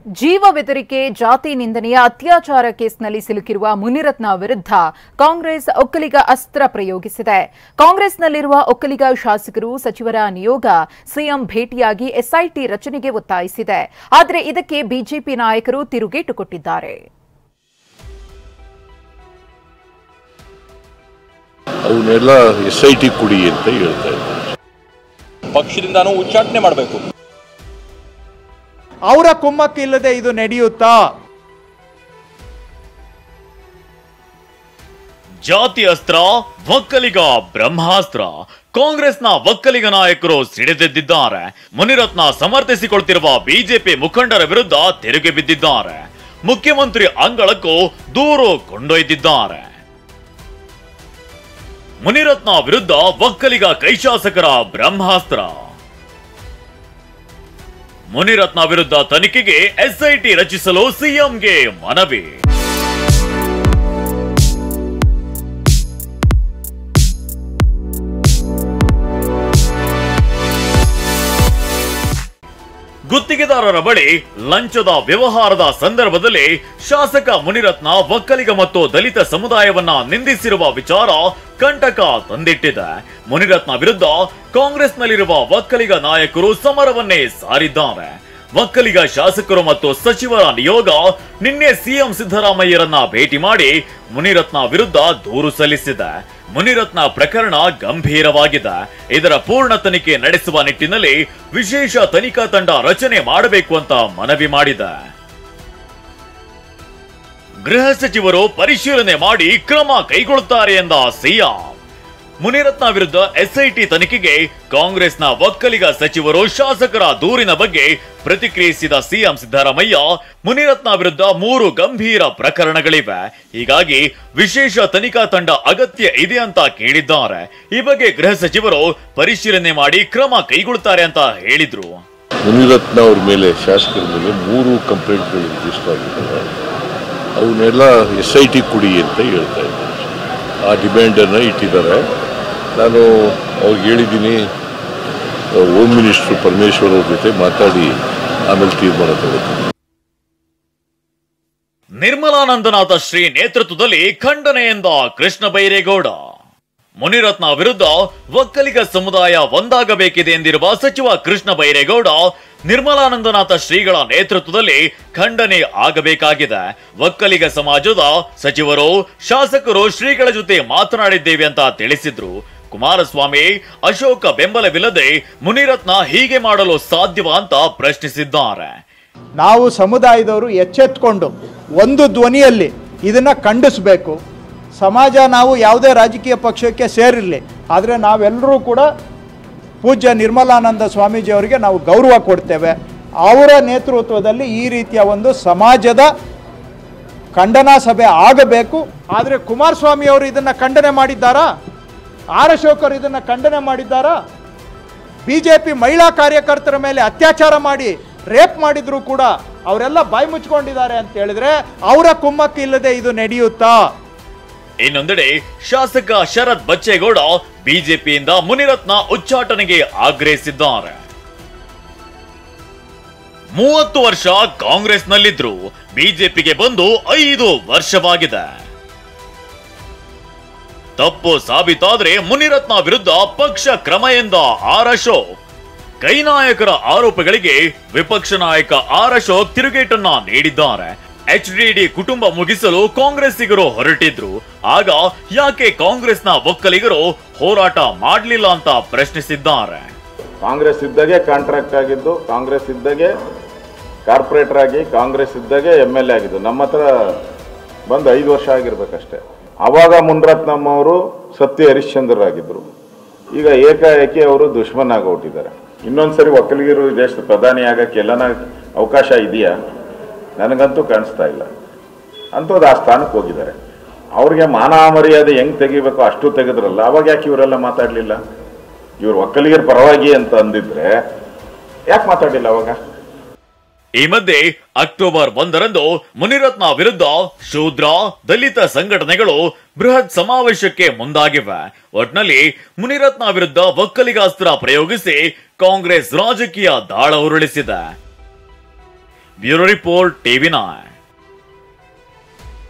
ಜೀವ ಬೆದರಿಕೆ ಜಾತಿ ನಿಂದನೆಯ ಅತ್ಯಾಚಾರ ಕೇಸ್ನಲ್ಲಿ ಸಿಲುಕಿರುವ ಮುನಿರತ್ನ ವಿರುದ್ಧ ಕಾಂಗ್ರೆಸ್ ಒಕ್ಕಲಿಗ ಅಸ್ತ್ರ ಪ್ರಯೋಗಿಸಿದೆ. ಕಾಂಗ್ರೆಸ್ನಲ್ಲಿರುವ ಒಕ್ಕಲಿಗ ಶಾಸಕರು ಸಚಿವರ ನಿಯೋಗ ಸಿಎಂ ಭೇಟಿಯಾಗಿ ಎಸ್ಐಟಿ ರಚನೆಗೆ ಒತ್ತಾಯಿಸಿದೆ. ಆದರೆ ಇದಕ್ಕೆ ಬಿಜೆಪಿ ನಾಯಕರು ತಿರುಗೇಟು ಕೊಟ್ಟಿದ್ದಾರೆ. ಅವನ್ನೆಲ್ಲ ಎಸ್ಐಟಿ ಕುಡಿ ಅಂತ ಹೇಳ್ತಾ ಇದ್ದಾರೆ. ಪಕ್ಷದಿಂದಾನು ಉಚ್ಚಾಟನೆ ಮಾಡಬೇಕು. ಅವರ ಕುಮ್ಮಕ್ಕಿಲ್ಲದೆ ಇದು ನಡೆಯುತ್ತಾ? ಜಾತಿ ಅಸ್ತ್ರ, ಒಕ್ಕಲಿಗ ಬ್ರಹ್ಮಾಸ್ತ್ರ. ಕಾಂಗ್ರೆಸ್ನ ಒಕ್ಕಲಿಗ ನಾಯಕರು ಸಿಡಿದೆದ್ದಿದ್ದಾರೆ. ಮುನಿರತ್ನ ಸಮರ್ಥಿಸಿಕೊಳ್ತಿರುವ ಬಿಜೆಪಿ ಮುಖಂಡರ ವಿರುದ್ಧ ತಿರುಗಿ ಬಿದ್ದಿದ್ದಾರೆ. ಮುಖ್ಯಮಂತ್ರಿ ಅಂಗಳಕ್ಕೂ ದೂರು ಕೊಂಡೊಯ್ದಿದ್ದಾರೆ. ಮುನಿರತ್ನ ವಿರುದ್ಧ ಒಕ್ಕಲಿಗ ಕೈಶಾಸಕರ ಬ್ರಹ್ಮಾಸ್ತ್ರ. ಮುನಿರತ್ನ ವಿರುದ್ಧ ತನಿಖೆಗೆ ಎಸ್ಐಟಿ ರಚಿಸಲು ಸಿಎಂಗೆ ಮನವಿ. ಗುತ್ತಿಗೆದಾರರ ಬಳಿ ಲಂಚದ ವ್ಯವಹಾರದ ಸಂದರ್ಭದಲ್ಲಿ ಶಾಸಕ ಮುನಿರತ್ನ ಒಕ್ಕಲಿಗ ಮತ್ತು ದಲಿತ ಸಮುದಾಯವನ್ನ ನಿಂದಿಸಿರುವ ವಿಚಾರ ಕಂಟಕ ತಂದಿಟ್ಟಿದೆ. ಮುನಿರತ್ನ ವಿರುದ್ಧ ಕಾಂಗ್ರೆಸ್ನಲ್ಲಿರುವ ಒಕ್ಕಲಿಗ ನಾಯಕರು ಸಮರವನ್ನೇ ಸಾರಿದ್ದಾರೆ. ಒಕ್ಕಲಿಗ ಶಾಸಕರು ಮತ್ತು ಸಚಿವರ ನಿಯೋಗ ನಿನ್ನೆ ಸಿಎಂ ಸಿದ್ದರಾಮಯ್ಯರನ್ನ ಭೇಟಿ ಮಾಡಿ ಮುನಿರತ್ನ ವಿರುದ್ಧ ದೂರು ಸಲ್ಲಿಸಿದೆ. ಮುನಿರತ್ನ ಪ್ರಕರಣ ಗಂಭೀರವಾಗಿದೆ. ಇದರ ಪೂರ್ಣ ತನಿಖೆ ನಡೆಸುವ ನಿಟ್ಟಿನಲ್ಲಿ ವಿಶೇಷ ತನಿಖಾ ತಂಡ ರಚನೆ ಮಾಡಬೇಕು ಅಂತ ಮನವಿ ಮಾಡಿದೆ. ಗೃಹ ಸಚಿವರು ಪರಿಶೀಲನೆ ಮಾಡಿ ಕ್ರಮ ಕೈಗೊಳ್ಳುತ್ತಾರೆ ಎಂದ ಸಿಎಂ. ಮುನಿರತ್ನ ವಿರುದ್ಧ ಎಸ್ಐಟಿ ತನಿಖೆಗೆ ಕಾಂಗ್ರೆಸ್ನ ಒಕ್ಕಲಿಗ ಸಚಿವರು ಶಾಸಕರ ದೂರಿನ ಬಗ್ಗೆ ಪ್ರತಿಕ್ರಿಯಿಸಿದ ಸಿಎಂ ಸಿದ್ದರಾಮಯ್ಯ, ಮುನಿರತ್ನ ವಿರುದ್ಧ 3 ಗಂಭೀರ ಪ್ರಕರಣಗಳಿವೆ. ಹೀಗಾಗಿ ವಿಶೇಷ ತನಿಖಾ ತಂಡ ಅಗತ್ಯ ಇದೆ ಅಂತ ಕೇಳಿದ್ದಾರೆ. ಈ ಬಗ್ಗೆ ಗೃಹ ಸಚಿವರು ಪರಿಶೀಲನೆ ಮಾಡಿ ಕ್ರಮ ಕೈಗೊಳ್ಳುತ್ತಾರೆ ಅಂತ ಹೇಳಿದ್ರು. ಮುನಿರತ್ನ ಅವ್ರ ಮೇಲೆ, ಶಾಸಕರ ಮೇಲೆ 3 ಕಂಪ್ಲೇಂಟ್ಗಳು ರಿಜಿಸ್ಟರ್ ಆಗಿದ್ದಾವೆ. ಅವನ್ನೆಲ್ಲ ಎಸ್ಐಟಿ ಕುಡಿ ಅಂತ ಹೇಳ್ತಾ ಇದ್ದಾರೆ. ಆ ಡಿಮ್ಯಾಂಡನ್ನು ಇಟ್ಟಿದ್ದಾರೆ. ನಾನು ಅವ್ರಿಗೆ ಹೇಳಿದ್ದೀನಿ, ಹೋಮ್ ಮಿನಿಸ್ಟರ್ ಪರಮೇಶ್ವರ್ ಅವ್ರ ಜೊತೆ ಮಾತಾಡಿ ಆಮೇಲೆ ತೀರ್ಮಾನ ತಗೋತೀನಿ. ನಿರ್ಮಲಾನಂದನಾಥ ಶ್ರೀ ನೇತೃತ್ವದಲ್ಲಿ ಖಂಡನೆ ಎಂದ ಕೃಷ್ಣ ಬೈರೇಗೌಡ. ಮುನಿರತ್ನ ವಿರುದ್ಧ ಒಕ್ಕಲಿಗ ಸಮುದಾಯ ಒಂದಾಗಬೇಕಿದೆ ಎಂದಿರುವ ಸಚಿವ ಕೃಷ್ಣ ಬೈರೇಗೌಡ, ನಿರ್ಮಲಾನಂದನಾಥ ಶ್ರೀಗಳ ನೇತೃತ್ವದಲ್ಲಿ ಖಂಡನೆ ಆಗಬೇಕಾಗಿದೆ. ಒಕ್ಕಲಿಗ ಸಮಾಜದ ಸಚಿವರು, ಶಾಸಕರು ಶ್ರೀಗಳ ಜೊತೆ ಮಾತನಾಡಿದ್ದೇವೆ ಅಂತ ತಿಳಿಸಿದ್ರು. ಕುಮಾರಸ್ವಾಮಿ, ಅಶೋಕ ಬೆಂಬಲವಿಲ್ಲದೆ ಮುನಿರತ್ನ ಹೀಗೆ ಮಾಡಲು ಸಾಧ್ಯವಾ ಅಂತ ಪ್ರಶ್ನಿಸಿದ್ದಾರೆ. ನಾವು ಸಮುದಾಯದವರು ಎಚ್ಚೆತ್ತುಕೊಂಡು ಒಂದು ಧ್ವನಿಯಲ್ಲಿ ಇದನ್ನ ಖಂಡಿಸಬೇಕು. ಸಮಾಜ, ನಾವು ಯಾವುದೇ ರಾಜಕೀಯ ಪಕ್ಷಕ್ಕೆ ಸೇರಿರಲಿ, ಆದರೆ ನಾವೆಲ್ಲರೂ ಕೂಡ ಪೂಜ್ಯ ನಿರ್ಮಲಾನಂದ ಸ್ವಾಮೀಜಿ ಅವರಿಗೆ ನಾವು ಗೌರವ ಕೊಡ್ತೇವೆ. ಅವರ ನೇತೃತ್ವದಲ್ಲಿ ಈ ರೀತಿಯ ಒಂದು ಸಮಾಜದ ಖಂಡನಾ ಸಭೆ ಆಗಬೇಕು. ಆದರೆ ಕುಮಾರಸ್ವಾಮಿ ಅವರು ಇದನ್ನು ಖಂಡನೆ ಮಾಡಿದ್ದಾರಾ? ಆರ್ ಅಶೋಕ್ ಅವರು ಇದನ್ನು ಖಂಡನೆ ಮಾಡಿದ್ದಾರಾ? ಬಿಜೆಪಿ ಮಹಿಳಾ ಕಾರ್ಯಕರ್ತರ ಮೇಲೆ ಅತ್ಯಾಚಾರ ಮಾಡಿ ರೇಪ್ ಮಾಡಿದ್ರು ಕೂಡ ಅವರೆಲ್ಲ ಬಾಯಿ ಮುಚ್ಕೊಂಡಿದ್ದಾರೆ ಅಂತ ಹೇಳಿದ್ರೆ ಅವರ ಕುಮ್ಮಕ್ಕು ಇಲ್ಲದೆ ಇದು ನಡೆಯುತ್ತಾ? ಇನ್ನೊಂದೆಡೆ ಶಾಸಕ ಶರತ್ ಬಚ್ಚೇಗೌಡ ಬಿಜೆಪಿಯಿಂದ ಮುನಿರತ್ನ ಉಚ್ಚಾಟನೆಗೆ ಆಗ್ರಹಿಸಿದ್ದಾರೆ. 30 ವರ್ಷ ಕಾಂಗ್ರೆಸ್ನಲ್ಲಿದ್ರು, ಬಿಜೆಪಿಗೆ ಬಂದು 5 ವರ್ಷವಾಗಿದೆ. ತಪ್ಪು ಸಾಬೀತಾದ್ರೆ ಮುನಿರತ್ನ ವಿರುದ್ಧ ಪಕ್ಷ ಕ್ರಮ ಎಂದ ಆರ್ ಅಶೋಕ್. ಕೈ ನಾಯಕರ ಆರೋಪಗಳಿಗೆ ವಿಪಕ್ಷ ನಾಯಕ ಆರ್ ಅಶೋಕ್ ತಿರುಗೇಟನ್ನ ನೀಡಿದ್ದಾರೆ. ಎಚ್ಡಿಡಿ ಕುಟುಂಬ ಮುಗಿಸಲು ಕಾಂಗ್ರೆಸ್ಸಿಗರು ಹೊರಟಿದ್ರು. ಆಗ ಯಾಕೆ ಕಾಂಗ್ರೆಸ್ನ ಒಕ್ಕಲಿಗರು ಹೋರಾಟ ಮಾಡಲಿಲ್ಲ ಅಂತ ಪ್ರಶ್ನಿಸಿದ್ದಾರೆ. ಕಾಂಗ್ರೆಸ್ ಇದ್ದಾಗೆ ಕಾಂಟ್ರಾಕ್ಟ್ ಆಗಿದ್ದು, ಕಾಂಗ್ರೆಸ್ ಇದ್ದಾಗೆ ಕಾರ್ಪೊರೇಟರ್ ಆಗಿ, ಕಾಂಗ್ರೆಸ್ ಇದ್ದಾಗೆ MLA ಆಗಿದ್ದು. ನಮ್ಮ ಹತ್ರ ಬಂದು 5 ವರ್ಷ ಆಗಿರ್ಬೇಕಷ್ಟೇ. ಆವಾಗ ಮುನಿರತ್ನಂ ಅವರು ಸತ್ಯ ಹರಿಶ್ಚಂದ್ರರಾಗಿದ್ದರು. ಈಗ ಏಕಾಏಕಿ ಅವರು ದುಶ್ಮನ್ ಆಗೋಟಿದ್ದಾರೆ. ಇನ್ನೊಂದ್ಸರಿ ಒಕ್ಕಲಿಗರು ದೇಶದ ಪ್ರಧಾನಿ ಆಗಕ್ಕೆ ಎಲ್ಲನ ಅವಕಾಶ ಇದೆಯಾ? ನನಗಂತೂ ಕಾಣಿಸ್ತಾ ಇಲ್ಲ. ಅಂಥದ್ದು ಆ ಸ್ಥಾನಕ್ಕೆ ಹೋಗಿದ್ದಾರೆ. ಅವ್ರಿಗೆ ಮಾನ ಮರ್ಯಾದೆ ಹೆಂಗೆ ತೆಗಿಬೇಕೋ ಅಷ್ಟು ತೆಗೆದ್ರಲ್ಲ. ಅವಾಗ ಯಾಕೆ ಇವರೆಲ್ಲ ಮಾತಾಡಲಿಲ್ಲ? ಇವರು ಒಕ್ಕಲಿಗರ ಪರವಾಗಿ ಅಂತ ಅಂದಿದ್ರೆ ಯಾಕೆ ಮಾತಾಡಲಿಲ್ಲ ಅವಾಗ? ಈ ಮಧ್ಯೆ ಅಕ್ಟೋಬರ್ 1ರಂದು ಮುನಿರತ್ನ ವಿರುದ್ಧ ಶೂದ್ರ, ದಲಿತ ಸಂಘಟನೆಗಳು ಬೃಹತ್ ಸಮಾವೇಶಕ್ಕೆ ಮುಂದಾಗಿವೆ. ಒಟ್ನಲ್ಲಿ ಮುನಿರತ್ನ ವಿರುದ್ಧ ಒಕ್ಕಲಿಗಾಸ್ತ್ರ ಪ್ರಯೋಗಿಸಿ ಕಾಂಗ್ರೆಸ್ ರಾಜಕೀಯ ದಾಳ ಉರುಳಿಸಿದೆ. Bureau report ಟಿವಿ9.